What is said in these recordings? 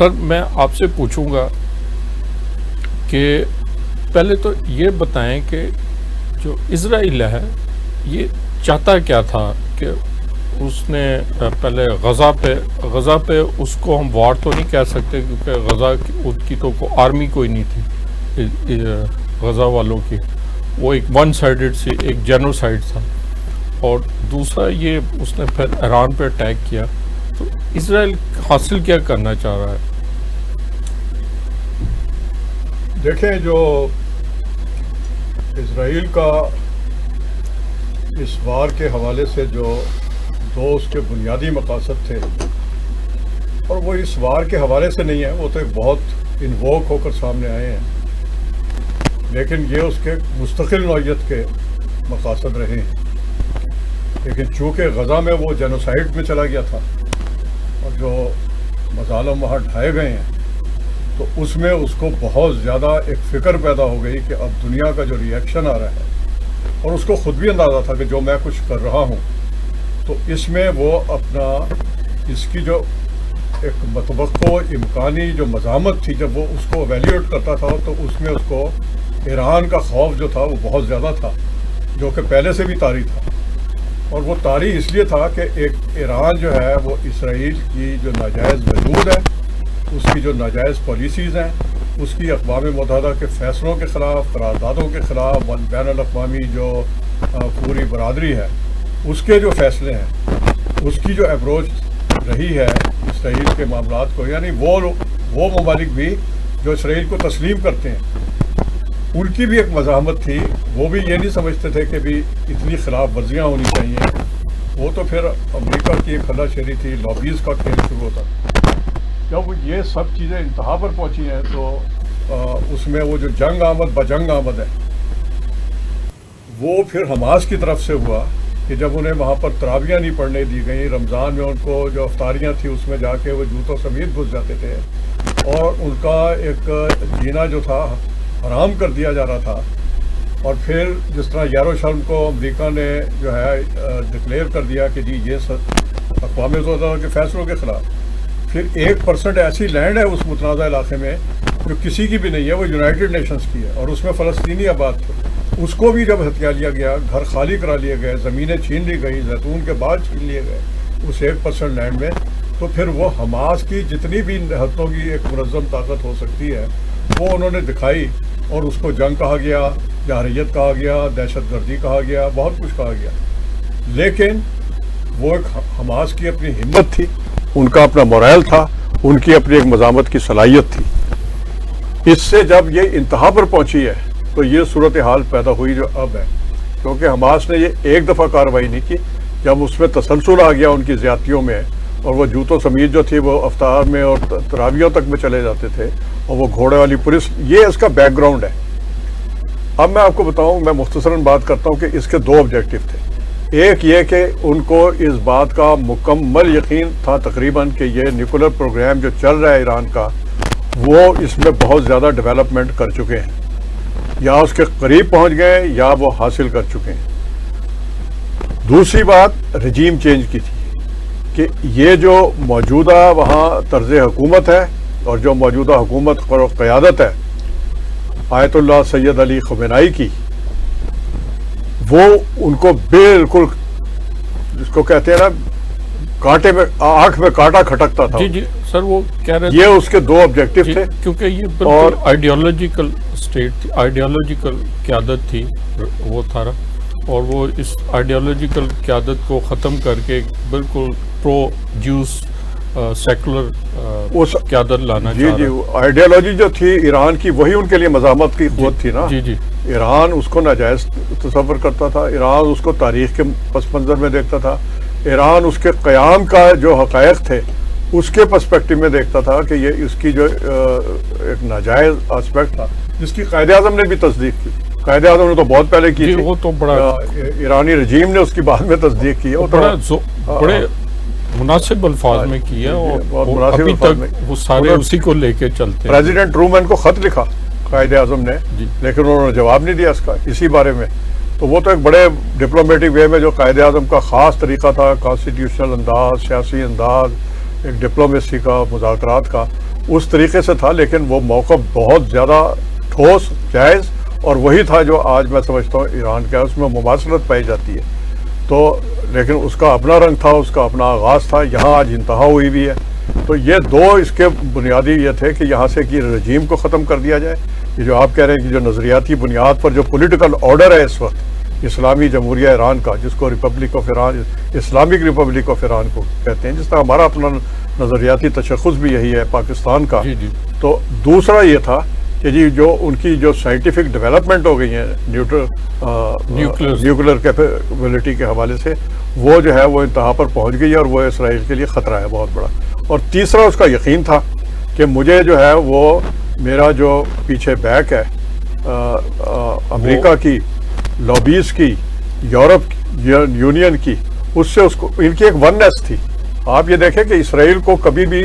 سر میں آپ سے پوچھوں گا کہ پہلے تو یہ بتائیں کہ جو اسرائیل ہے یہ چاہتا کیا تھا کہ اس نے پہلے غزہ پہ اس کو ہم وار تو نہیں کہہ سکتے کیونکہ غزہ کی تو آرمی کوئی نہیں تھی غزہ والوں کی، وہ ایک ون سائیڈڈ سی ایک جینوسائیڈ تھا، اور دوسرا یہ اس نے پھر ایران پہ اٹیک کیا. تو اسرائیل حاصل کیا کرنا چاہ رہا ہے؟ دیکھیں، جو اسرائیل کا اس وار کے حوالے سے جو دو اس کے بنیادی مقاصد تھے، اور وہ اس وار کے حوالے سے نہیں ہیں، وہ تو ایک بہت انووک ہو کر سامنے آئے ہیں، لیکن یہ اس کے مستقل نوعیت کے مقاصد رہے ہیں. لیکن چونکہ غزہ میں وہ جینوسائیڈ میں چلا گیا تھا اور جو مظالم وہاں ڈھائے گئے ہیں، تو اس میں اس کو بہت زیادہ ایک فکر پیدا ہو گئی کہ اب دنیا کا جو ریئیکشن آ رہا ہے، اور اس کو خود بھی اندازہ تھا کہ جو میں کچھ کر رہا ہوں تو اس میں وہ اپنا اس کی جو ایک متوقع امکانی جو مزاحمت تھی، جب وہ اس کو ایویلیویٹ کرتا تھا تو اس میں اس کو ایران کا خوف جو تھا وہ بہت زیادہ تھا، جو کہ پہلے سے بھی طاری تھا. اور وہ طاری اس لیے تھا کہ ایک ایران جو ہے وہ اسرائیل کی جو ناجائز وجود ہے، اس کی جو ناجائز پالیسیز ہیں، اس کی اقوام متحدہ کے فیصلوں کے خلاف، قراردادوں کے خلاف، بین الاقوامی جو پوری برادری ہے اس کے جو فیصلے ہیں، اس کی جو اپروچ رہی ہے اسرائیل کے معاملات کو، یعنی وہ ممالک بھی جو اسرائیل کو تسلیم کرتے ہیں ان کی بھی ایک مزاحمت تھی. وہ بھی یہ نہیں سمجھتے تھے کہ بھی اتنی خلاف ورزیاں ہونی چاہیے. وہ تو پھر امریکہ کی ایک ہلا شیری تھی، لابیز کا کھیل شروع ہوتا. جب یہ سب چیزیں انتہا پر پہنچی ہیں تو اس میں وہ جو جنگ آمد بجنگ آمد ہے وہ پھر حماس کی طرف سے ہوا کہ جب انہیں وہاں پر تراویحیں نہیں پڑھنے دی گئیں، رمضان میں ان کو جو افطاریاں تھیں اس میں جا کے وہ جوتوں سمیت گھس جاتے تھے، اور ان کا ایک جینا جو تھا حرام کر دیا جا رہا تھا. اور پھر جس طرح یروشلم کو امریکہ نے جو ہے ڈکلیئر کر دیا کہ جی یہ اقوام متحدہ کے فیصلوں کے خلاف. پھر 1% ایسی لینڈ ہے اس متنازع علاقے میں جو کسی کی بھی نہیں ہے، وہ یونائٹڈ نیشنز کی ہے، اور اس میں فلسطینی آباد تھے. اس کو بھی جب ہتھیا لیا گیا، گھر خالی کرا لیے گئے، زمینیں چھین لی گئی، زیتون کے باغ چھین لیے گئے اس 1% لینڈ میں، تو پھر وہ حماس کی جتنی بھی ہتھوں کی ایک منظم طاقت ہو سکتی ہے وہ انہوں نے دکھائی، اور اس کو جنگ کہا گیا، جارحیت کہا گیا، دہشت گردی کہا گیا، بہت کچھ کہا گیا. لیکن وہ ایک حماس کی اپنی ہمت تھی، ان کا اپنا مورائل تھا، ان کی اپنی ایک مزاحمت کی صلاحیت تھی. اس سے جب یہ انتہا پر پہنچی ہے تو یہ صورتحال پیدا ہوئی جو اب ہے، کیونکہ حماس نے یہ ایک دفعہ کارروائی نہیں کی. جب اس میں تسلسل آ گیا ان کی زیادتیوں میں، اور وہ جوتوں سمیت جو تھی وہ افطار میں اور تراویحوں تک میں چلے جاتے تھے، اور وہ گھوڑے والی پولیس، یہ اس کا بیک گراؤنڈ ہے. اب میں آپ کو بتاؤں، میں مختصراً بات کرتا ہوں کہ اس کے دو آبجیکٹو تھے. ایک یہ کہ ان کو اس بات کا مکمل یقین تھا تقریباً کہ یہ نیوکلر پروگرام جو چل رہا ہے ایران کا، وہ اس میں بہت زیادہ ڈیولپمنٹ کر چکے ہیں، یا اس کے قریب پہنچ گئے یا وہ حاصل کر چکے ہیں. دوسری بات رجیم چینج کی تھی کہ یہ جو موجودہ وہاں طرز حکومت ہے اور جو موجودہ حکومت اور قیادت ہے آیت اللہ سید علی خمینائی کی، وہ ان کو بالکل جس کو کہتے ہیں نا کانٹے میں آنکھ میں کانٹا کھٹکتا تھا. جی جی سر، وہ کہہ رہے یہ اس کے دو آبجیکٹو تھے، کیونکہ یہ بالکل آئیڈیالوجیکل اسٹیٹ تھی، آئیڈیالوجیکل قیادت تھی وہ تھا، اور وہ اس آئیڈیالوجیکل قیادت کو ختم کر کے بالکل پرو جیوس سیکولر قیادت لانا چاہ رہا. جی آئیڈیالوجی جو تھی ایران کی، وہی ان کے لیے مزاحمت کی قوت تھی نا. جی جی ایران اس کو ناجائز تصور کرتا تھا، ایران اس کو تاریخ کے پس منظر میں دیکھتا تھا، ایران اس کے قیام کا جو حقائق تھے اس کے پرسپیکٹو میں دیکھتا تھا کہ یہ اس کی جو ایک ناجائز آسپیکٹ تھا، جس کی قائد اعظم نے بھی تصدیق کی. قائد اعظم نے تو بہت پہلے کی تھی، وہ تو بڑا ایرانی رجیم نے اس کی بعد میں تصدیق کی، بڑے مناسب الفاظ میں کیا، اور ابھی تک وہ سارے اسی کو لے کے چلتے ہیں. پریزیڈنٹ ٹرومین کو خط لکھا قائد اعظم نے، لیکن انہوں نے جواب نہیں دیا اس کا اسی بارے میں. تو وہ تو ایک بڑے ڈپلومیٹک وے میں جو قائد اعظم کا خاص طریقہ تھا، کانسٹیٹیوشنل انداز، سیاسی انداز، ایک ڈپلومیسی کا، مذاکرات کا، اس طریقے سے تھا، لیکن وہ موقف بہت زیادہ ٹھوس، جائز، اور وہی تھا جو آج میں سمجھتا ہوں ایران کا ہے، اس میں مماثلت پائی جاتی ہے. تو لیکن اس کا اپنا رنگ تھا، اس کا اپنا آغاز تھا، یہاں آج انتہا ہوئی بھی ہے. تو یہ دو اس کے بنیادی یہ تھے کہ یہاں سے کہ رجیم کو ختم کر دیا جائے. یہ جو آپ کہہ رہے ہیں کہ جو نظریاتی بنیاد پر جو پولیٹیکل آرڈر ہے اس وقت اسلامی جمہوریہ ایران کا، جس کو republic of Iran, Islamic republic of Iran کو کہتے ہیں، جس طرح ہمارا اپنا نظریاتی تشخص بھی یہی ہے پاکستان کا. تو دوسرا یہ تھا کہ جی جو ان کی جو سائنٹیفک ڈیولپمنٹ ہو گئی ہیں نیوکلر کیپیبلٹی کے حوالے سے، وہ جو ہے وہ انتہا پر پہنچ گئی ہے، اور وہ اسرائیل کے لیے خطرہ ہے بہت بڑا. اور تیسرا اس کا یقین تھا کہ مجھے جو ہے وہ میرا جو پیچھے بیک ہے امریکہ کی لابیز کی، یورپ یونین کی، اس سے اس کو ان کی ایک وننس تھی. آپ یہ دیکھیں کہ اسرائیل کو کبھی بھی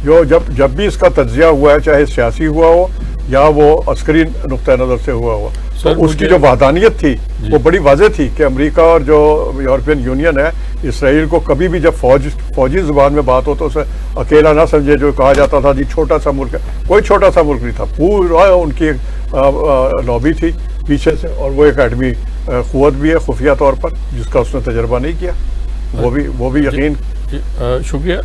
جب بھی اس کا تجزیہ ہوا ہے، چاہے سیاسی ہوا ہو یا وہ عسکری نقطہ نظر سے ہوا ہوا، تو اس کی جو وحدانیت تھی وہ بڑی واضح تھی کہ امریکہ اور جو یورپین یونین ہے، اسرائیل کو کبھی بھی جب فوجی زبان میں بات ہو تو اسے اکیلا نہ سمجھے. جو کہا جاتا تھا جی چھوٹا سا ملک ہے، کوئی چھوٹا سا ملک نہیں تھا، پورا ان کی ایک لابی تھی پیچھے سے، اور وہ ایک ایٹمی قوت بھی ہے خفیہ طور پر، جس کا اس نے تجربہ نہیں کیا. وہ بھی یقین. شکریہ.